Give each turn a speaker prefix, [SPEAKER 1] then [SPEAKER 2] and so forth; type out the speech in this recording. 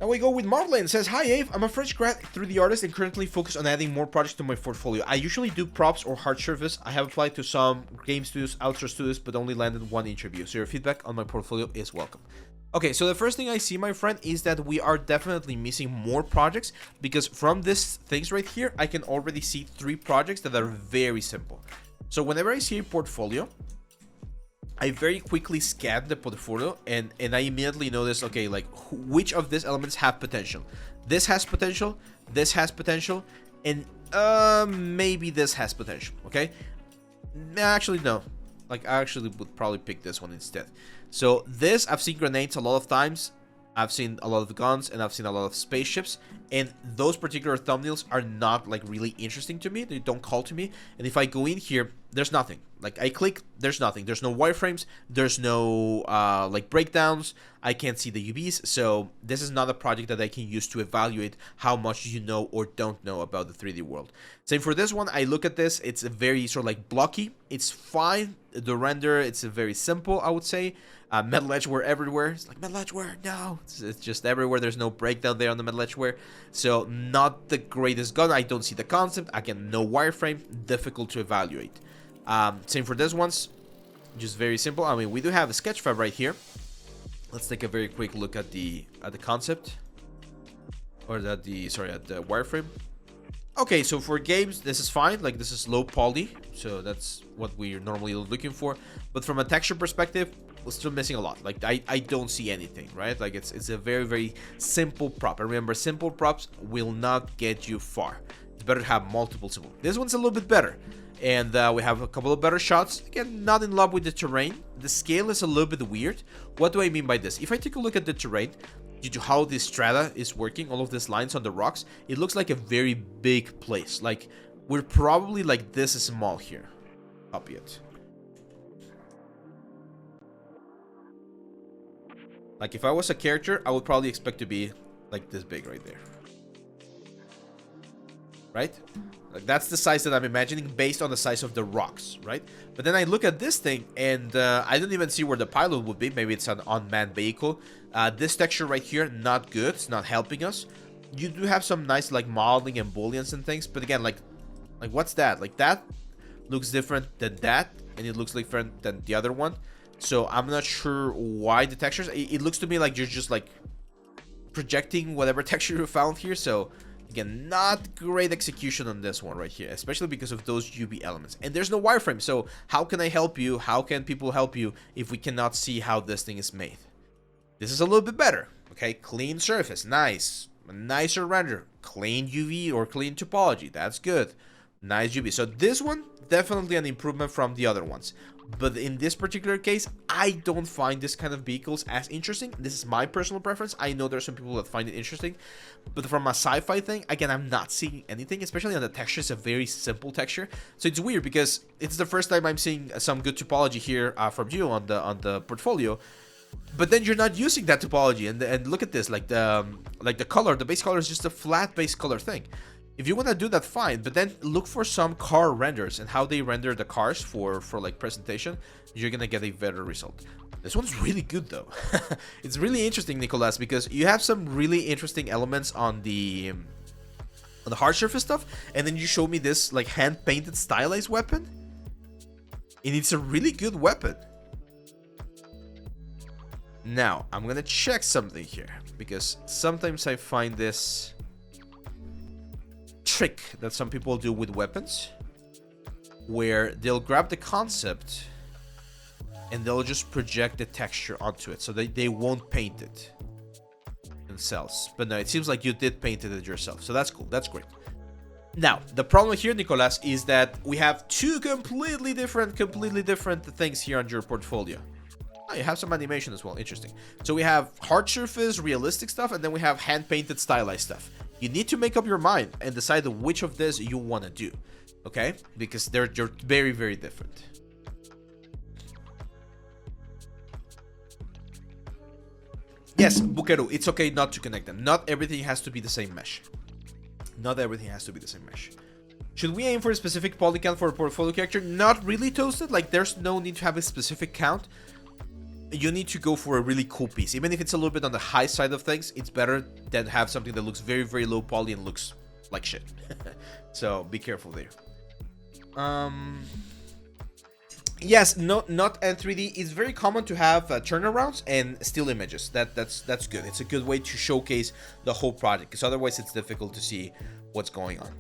[SPEAKER 1] Now we go with Marlene. Says, hi Ave, I'm a fresh grad through the artist and currently focused on adding more projects to my portfolio. I usually do props or hard surface. I have applied to some game studios, outsourced studios, but only landed one interview. So your feedback on my portfolio is welcome. Okay, so the first thing I see, my friend, is that we are definitely missing more projects, because from these things right here, I can already see 3 projects that are very simple. So whenever I see a portfolio, I very quickly scan the portfolio and I immediately notice, okay, like which of these elements have potential. This has potential, this has potential, and maybe this has potential, okay? Actually, no. Like, I actually would probably pick this one instead. So this, I've seen grenades a lot of times. I've seen a lot of guns, and I've seen a lot of spaceships, and those particular thumbnails are not like really interesting to me. They don't call to me. And if I go in here, there's nothing. Like, I click, there's nothing. There's no wireframes, there's no like breakdowns. I can't see the UVs. So this is not a project that I can use to evaluate how much you know or don't know about the 3D world. Same for this one. I look at this, it's a very sort of like blocky. It's fine. The render, it's a very simple, I would say. Metal edgeware everywhere. It's like, metal edgeware, no. It's just everywhere. There's no breakdown there on the metal edgeware. So not the greatest gun. I don't see the concept. Again, no wireframe. Difficult to evaluate. Same for this ones. Just very simple. I mean, we do have a sketchfab right here. Let's take a very quick look at the concept. Or at the wireframe. Okay, so for games, this is fine. Like, this is low poly. So that's what we're normally looking for. But from a texture perspective, we're still missing a lot. Like, I don't see anything, right? Like, it's a very, very simple prop. And remember, simple props will not get you far. It's better to have multiple simple. This one's a little bit better. And we have a couple of better shots. Again, not in love with the terrain. The scale is a little bit weird. What do I mean by this? If I take a look at the terrain, due to how this strata is working, all of these lines on the rocks, it looks like a very big place. Like, we're probably like this small here. Copy it. Like, if I was a character, I would probably expect to be like this big right there. Right? Like, that's the size that I'm imagining based on the size of the rocks, right? But then I look at this thing, and I don't even see where the pilot would be. Maybe it's an unmanned vehicle. This texture right here, not good. It's not helping us. You do have some nice, like, modeling and booleans and things. But again, like what's that? Like, that looks different than that, and it looks different than the other one. So I'm not sure why the textures. It looks to me like you're just, like, projecting whatever texture you found here. So again, not great execution on this one right here, especially because of those UV elements. And there's no wireframe, so how can I help you? How can people help you if we cannot see how this thing is made? This is a little bit better, okay? Clean surface, nice. A nicer render. Clean UV or clean topology, that's good. Nice UV. So this one, definitely an improvement from the other ones. But in this particular case, I don't find this kind of vehicles as interesting. This is my personal preference. I know there's some people that find it interesting. But from a sci-fi thing, again, I'm not seeing anything, especially on the texture. It's a very simple texture. So it's weird because it's the first time I'm seeing some good topology here from you on the portfolio. But then you're not using that topology. And look at this, like the color, the base color is just a flat base color thing. If you want to do that, fine, but then look for some car renders and how they render the cars for like presentation. You're gonna get a better result. This one's really good though. It's really interesting, Nicolas, because you have some really interesting elements on the hard surface stuff, and then you show me this like hand painted stylized weapon, and it's a really good weapon. Now I'm gonna check something here, because sometimes I find this trick that some people do with weapons, where they'll grab the concept and they'll just project the texture onto it, so they won't paint it themselves. But no, it seems like you did paint it yourself, so that's cool. That's great. Now the problem here, Nicolas, is that we have two completely different things here on your portfolio. Oh, you have some animation as well. Interesting. So we have hard surface, realistic stuff, and then we have hand-painted, stylized stuff. You need to make up your mind and decide which of this you want to do, okay? Because they're very, very different. Yes, Bukeru, it's okay not to connect them. Not everything has to be the same mesh. Not everything has to be the same mesh. Should we aim for a specific poly count for a portfolio character? Not really, Toasted. Like, there's no need to have a specific count. you need to go for a really cool piece. Even if it's a little bit on the high side of things, it's better than have something that looks very, very low poly and looks like shit. So be careful there. Yes, not N3D. It's very common to have turnarounds and still images. That's good. It's a good way to showcase the whole project, because otherwise it's difficult to see what's going on.